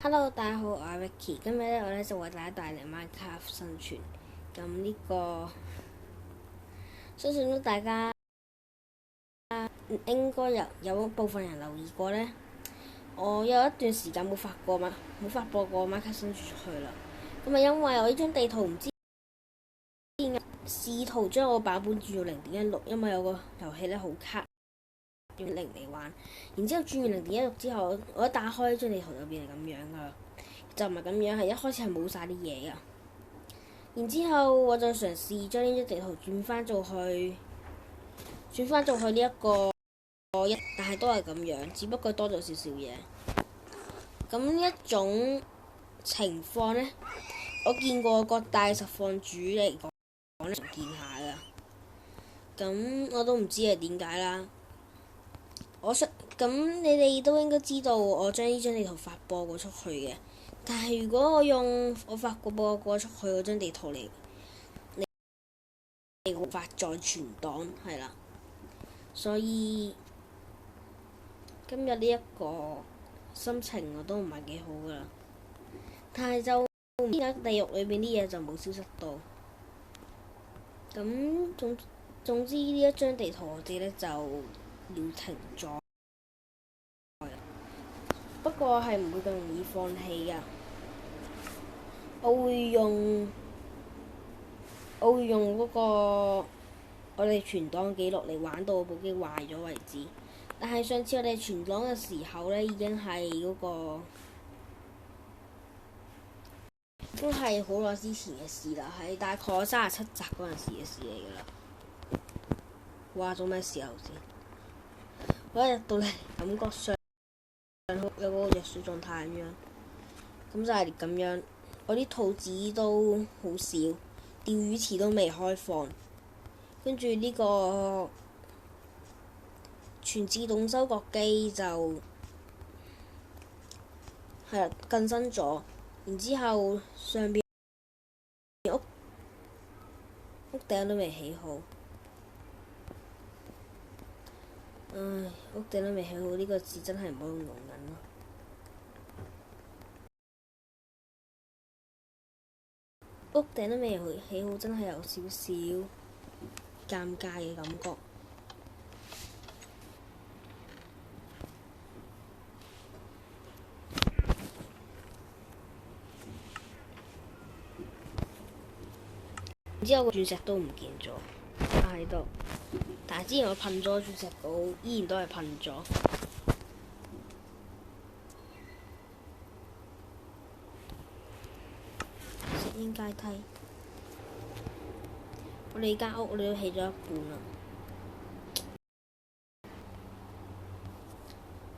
Hello，大家好，我係 Vicky。今日咧，我咧就為大家帶嚟 Minecraft 生存。咁呢個相信都大家應該有部分人留意過呢。我有一段時間冇發播過 Minecraft 生存出去啦。咁啊，因為我呢張地圖唔知試圖將我版本轉到0.16，因為有個遊戲咧好卡，用0嚟玩。然之後轉完0.16之後，我一打開呢張地圖就變成咁樣噶啦。就唔係咁樣，係一開始係冇晒啲嘢噶。然之後我就嘗試將呢張地圖轉翻做去呢一個但係都係咁樣，只不過多咗少少嘢。咁呢一種情況呢，我見過各大實況主嚟講常見下噶。咁我都唔知係點解啦。咁你哋都應該知道我將呢張地圖發播過出去嘅。但係如果我用我發播過出去嗰張地圖嚟發在存檔，係啦，所以今日呢一個心情我都唔係幾好噶啦。但係就唔知點解地獄裏邊啲嘢就冇消失到。咁總之呢一張地圖我哋咧就要停咗。不過係唔會咁容易放棄噶。我會用嗰個我哋存檔記錄嚟玩到我部機壞咗為止。但係上次我哋存檔嘅時候呢，已經係都係好耐之前嘅事啦，係大概37集嗰陣時嘅事嚟㗎啦。哇！做咩時候先？我一入到嚟，感覺上有個弱水狀態咁樣，咁就係咁樣。我啲兔子都好少，釣魚池都未開放，跟住呢個全自動收割機就係啦更新咗，然之後上邊屋頂都未起好，屋頂都未起好呢個字真係唔好用容忍咯。屋頂都未起好，真係有少少尷尬嘅感覺。然之後個鑽石都唔見咗，喺度。但係之前我噴咗鑽石寶，依然都係噴咗。石英階梯，我哋間屋都起咗一半啦。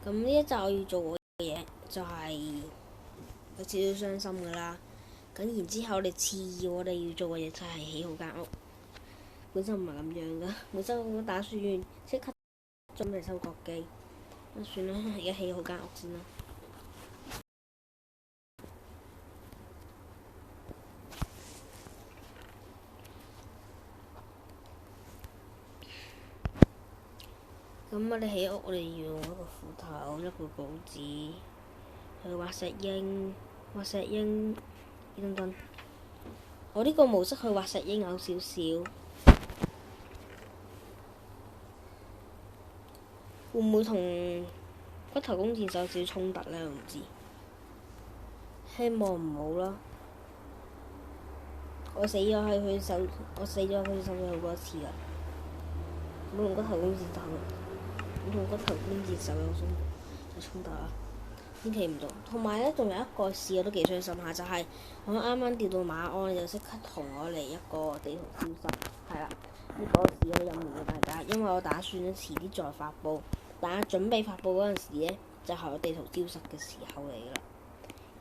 咁呢一集我要做嘅嘢就係有少少傷心噶啦。咁然之後次要我哋要做嘅嘢就係起好間屋。本身唔係咁樣噶，本身我打算即刻準備收割機。咁算啦，而家起好間屋先啦。咁我哋起屋，我哋要用一個斧頭、一個稿紙去畫石英，等等。我呢個模式去畫石英有少少，會唔會同骨頭弓箭手有少少衝突呢？我唔知，希望唔好啦。我死咗喺佢手上好多次啦。唔好同骨頭弓箭手有衝突啊！千祈唔到。同埋呢，仲有一個事我都幾傷心下，就係我啱啱釣到馬鞍，就即刻同我嚟一個地圖消失，係啦。呢個事可以隱瞞俾大家，因為我打算遲啲再發布。但係準備發布嗰陣時呢，就係我地圖消失嘅時候嚟㗎啦。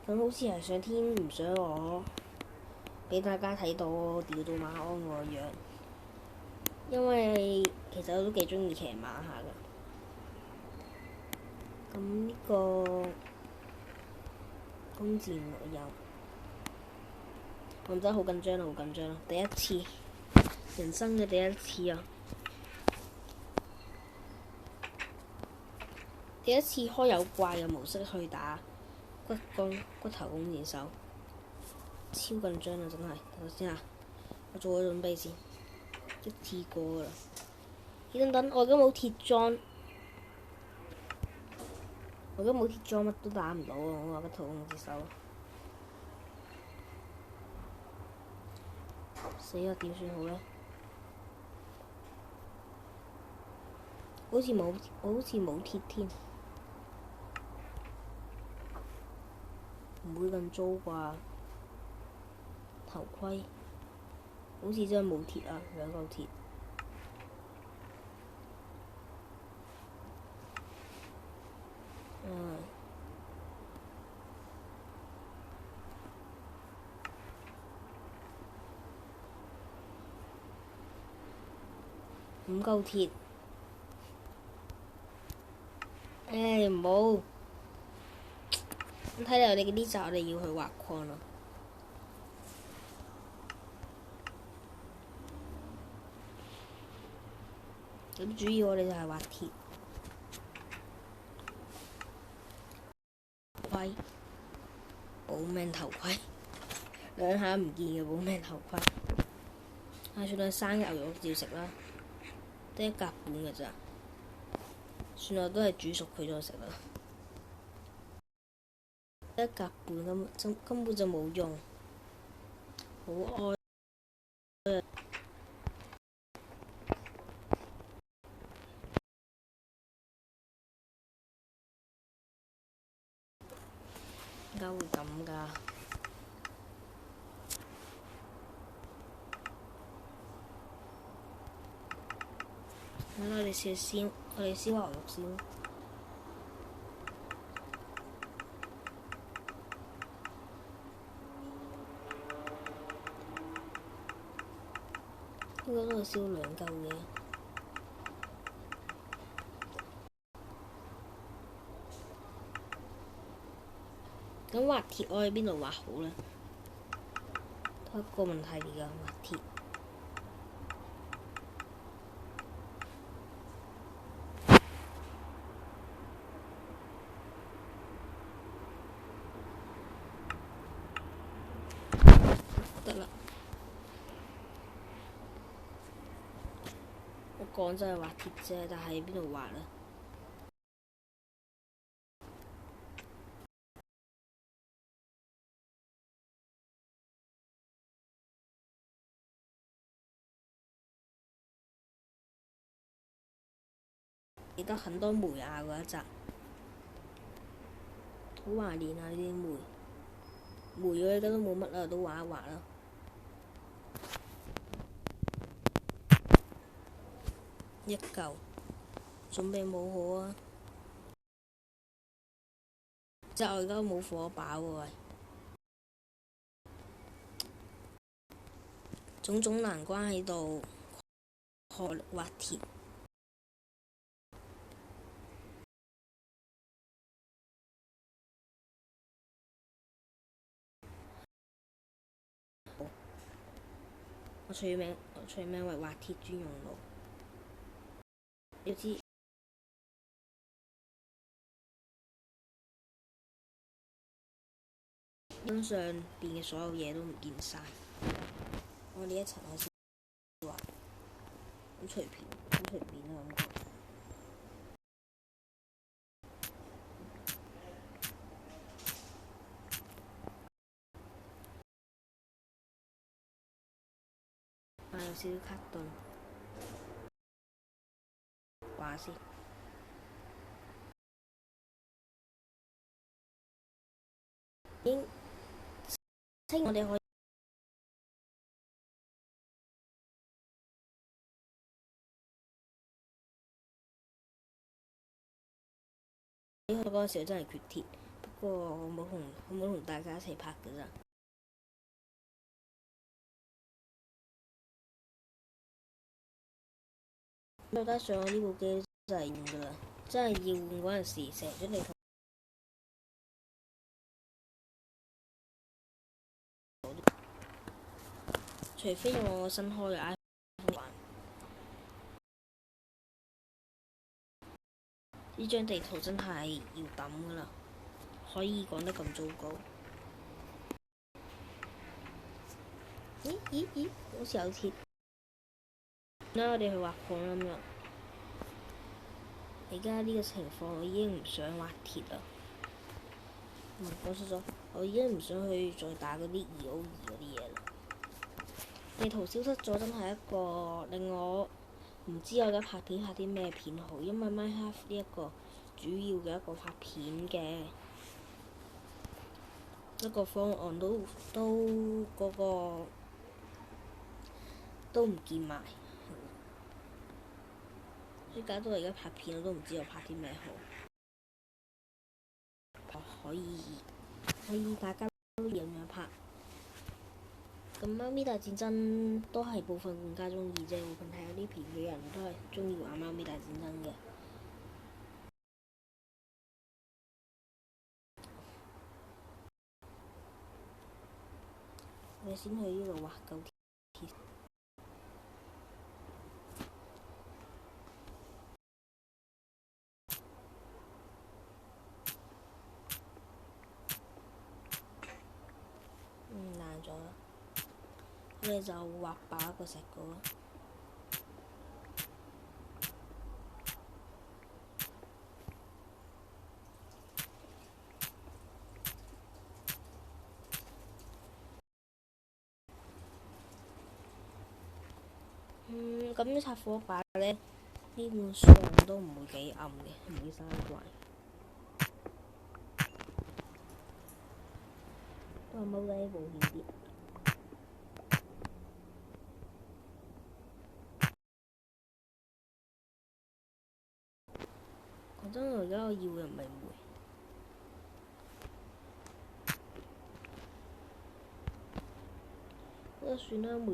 咁好似係上天唔想我俾大家睇到我釣到馬鞍個樣，因為其實我都幾中意騎馬下㗎。咁呢個弓箭我有，我真係好緊張啦！第一次，人生嘅第一次啊！第一次開有怪嘅模式去打骨頭弓箭手，超緊張啊！真係，等陣先啊，我做個準備先，一次過㗎啦。等，我而家冇鐵裝，乜都打唔到啊！我話骨頭弓箭手，死啦！點算好咧？我好似冇鐵添。唔會咁糟啩？頭盔好似真係冇鐵啊，兩嚿鐵。5嚿鐵。唔好。咁睇嚟，我哋呢集我哋要去挖礦啦。咁主要我哋就係挖鐵。盔，保命頭盔，兩下唔見嘅保命頭盔。算啦，生牛肉照食啦，得1格半嘅咋。算啦，都係煮熟佢再食啦。1格半根本就冇用，好愛。點解會咁㗎？好啦，我哋燒牛肉先。應該都係燒2嚿嘅。咁挖鐵我喺邊度挖好呢？都係一個問題嚟㗎，挖鐵。得啦。我講真係挖鐵啫，但係邊度挖呢？記得很多梅啊嗰一集，好懷念啊！呢啲梅我而家都冇乜啦，都畫一畫啦。1嚿，準備冇好啊！即係我而家冇火把喎，喂！種種難關喺度，學挖鐵。我取名為挖鐵專用爐。要知身上邊嘅所有嘢都唔見晒。我呢一層開始挖，好隨便啦感覺。有少少卡頓，話先。我哋可以嗰陣時真係缺鐵，不過我冇同大家一齊拍㗎咋。再加上呢部機真係用㗎啦，真係要換嗰陣時，成張地圖。除非用我新開嘅 iPhone 玩，呢張地圖真係要抌㗎啦。可以講得咁糟糕。咦，好似有鐵。啦，我哋去畫礦啦咁樣。而家呢個情況，我已經唔想畫鐵啦。講錯咗，我已經唔想去再打嗰啲2O2嗰啲嘢啦。地圖消失咗，真係一個令我唔知我而家拍片拍啲咩片好，因為 Minecraft 呢一個主要嘅一個拍片嘅一個方案都嗰個都唔見埋，所以搞到我而家拍片我都唔知我拍啲咩好。可以大家都咁樣拍。咁貓咪大戰爭都係部分玩家中意啫，部分睇有啲片嘅人都係中意玩貓咪大戰爭嘅。我哋先去呢度畫夠鐵。爛咗啦，我哋就畫爆一個石膏啦。咁拆火把咧，基本上都唔會幾暗嘅，唔會生怪。都係踎低保險啲。講真，我而家我要嘅唔係煤。不過算啦，煤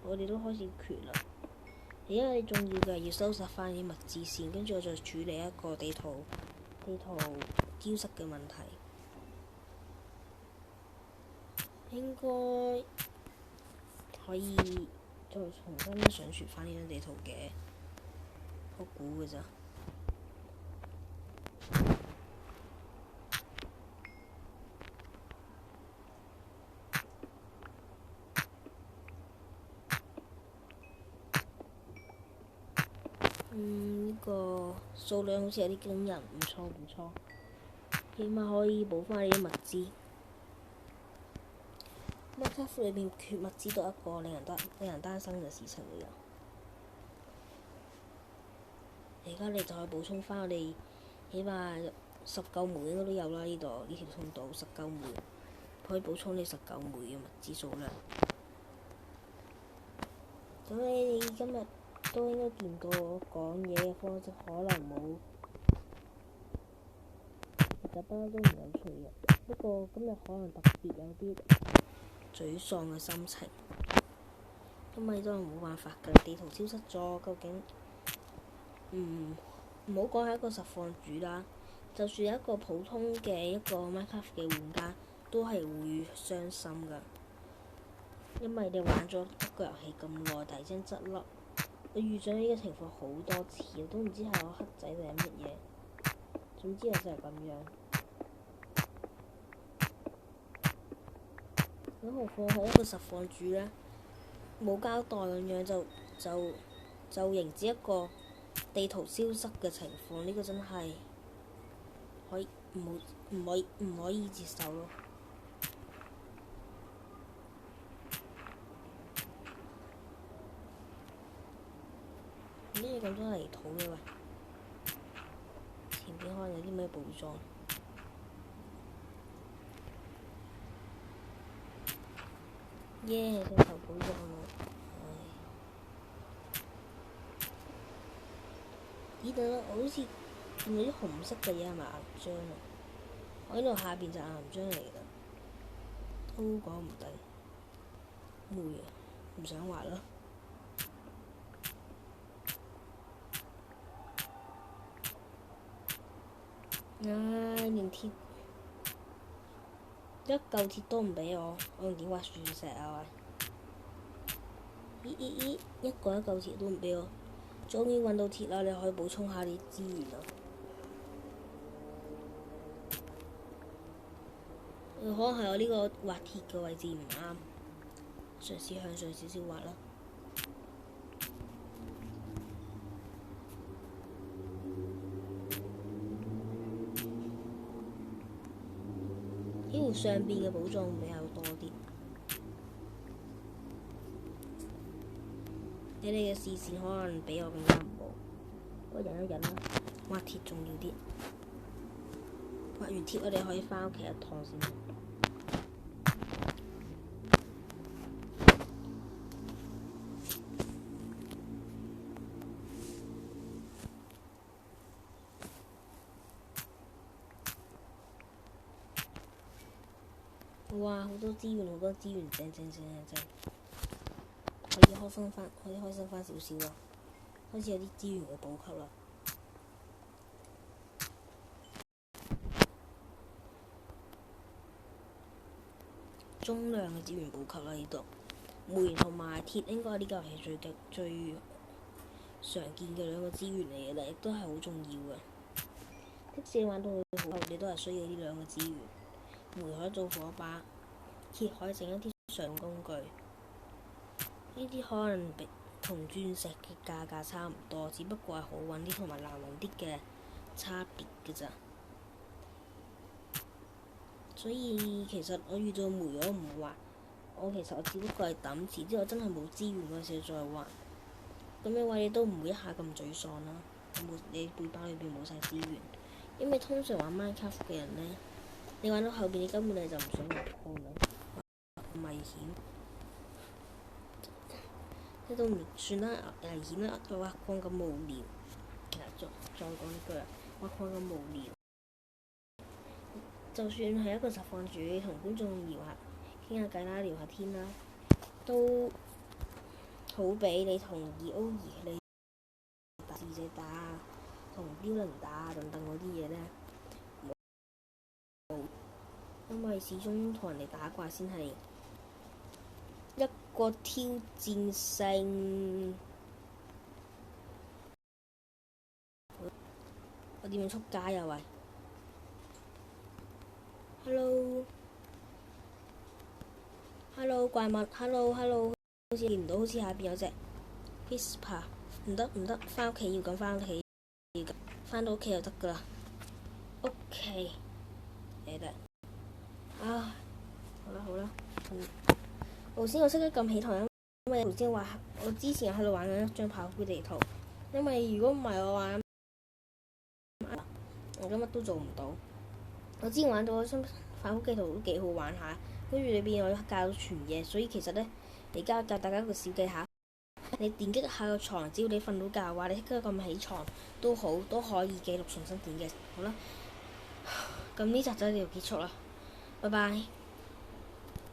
我哋都開始缺啦。而家你仲要嘅係要收拾翻啲物資先，跟住我再處理一個地圖丟失嘅問題。應該可以再重新上傳翻呢張地圖嘅，我估嘅咋。呢個數量好似有啲驚人，唔錯，起碼可以補翻啲物資。Minecraft 裏邊缺物資都係一個令人擔心嘅事情嚟㗎。而家你就可以補充翻我哋起碼10嚿煤應該都有啦，呢條通道10嚿煤可以補充你10嚿煤嘅物資數量。咁你今日都應該見到我講嘢嘅方式可能冇，其實不嬲都唔有趣嘅。不過今日可能特別有啲沮喪嘅心情，因為都係冇辦法㗎，地圖消失咗，究竟唔好講係一個實況主啦，就算一個普通嘅一個 Minecraft 嘅玩家都係會傷心㗎，因為你玩咗一個遊戲咁耐，突然之間執笠。我遇上呢個情況好多次，我都唔知係我黑仔定係乜嘢。總之我就係咁樣。咁何況係一個實況主呢，冇交代咁樣就迎接一個地圖消失嘅情況，呢個真係唔可以接受咯。咩咁多泥土嘅喂？前邊可能有啲咩寶藏？耶！石頭寶藏喎！咦？等等，我好似見到啲紅色嘅嘢係咪岩漿啊？我呢度下邊就岩漿嚟㗎，都講唔定。煤啊，唔想畫啦。連鐵一嚿鐵都唔俾我用點畫鑽石啊？喂！一嚿鐵都唔俾我，終於揾到鐵啦！你可以補充下啲資源啦。可能係我呢個滑鐵嘅位置唔啱，嘗試向上少少滑啦。呢條上邊嘅寶藏比較多啲，你哋嘅視線可能比我更加唔好，不過忍一忍啦。滑鐵重要啲，滑完鐵我哋可以翻屋企一趟先。哇！好多資源，好多資源，正！可以開心翻少少啦，開始有啲資源嘅補給啦。中量嘅資源補給啦，呢度煤同埋鐵應該係呢個遊戲最常見嘅兩個資源嚟嘅啦，亦都係好重要嘅。即使你玩到好後，你都係需要呢兩個資源。煤可以做火把，鐵可以整一啲上工具。呢啲可能同鑽石嘅價格差唔多，只不過係好揾啲同埋難揾啲嘅差別嘅咋。所以其實我遇到煤我唔玩，我只不過係抌錢，之後真係冇資源嗰時再玩。咁樣話你都唔會一下咁沮喪啦。你背包裏邊冇晒資源，因為通常玩 Minecraft 嘅人呢，你玩到後邊你根本你就唔想玩礦啦，咁危險。呢都唔算得危險啦，挖礦咁無聊。再講呢句啦，挖礦咁無聊。就算係一個實況主，同觀眾聊下傾下偈啦，聊下天啦，都好比你同2O2你打智者打啊，同標靈打啊等等嗰啲嘢呢，因為始終同人哋打怪先係一個挑戰性。我點樣出街啊？喂，Hello，怪物 ，Hello，好似見唔到，好似下邊有隻 Whisper， 唔得，翻屋企要咁翻屋企，翻到屋企就得噶啦。OK， 嚟得啊！好啦，頭先我識得撳起台，因為頭先話我之前喺度玩緊一張跑酷地圖，因為如果唔係我玩，我今日都做唔到。我之前玩到嗰張跑酷地圖都幾好玩下，跟住裏邊我教到全夜，所以其實呢，而家教大家一個小技巧，你點擊下個床，只要你瞓到覺嘅話，你即刻撳起床都好，都可以記錄重新點擊。好啦，咁呢集就呢度結束啦，拜拜。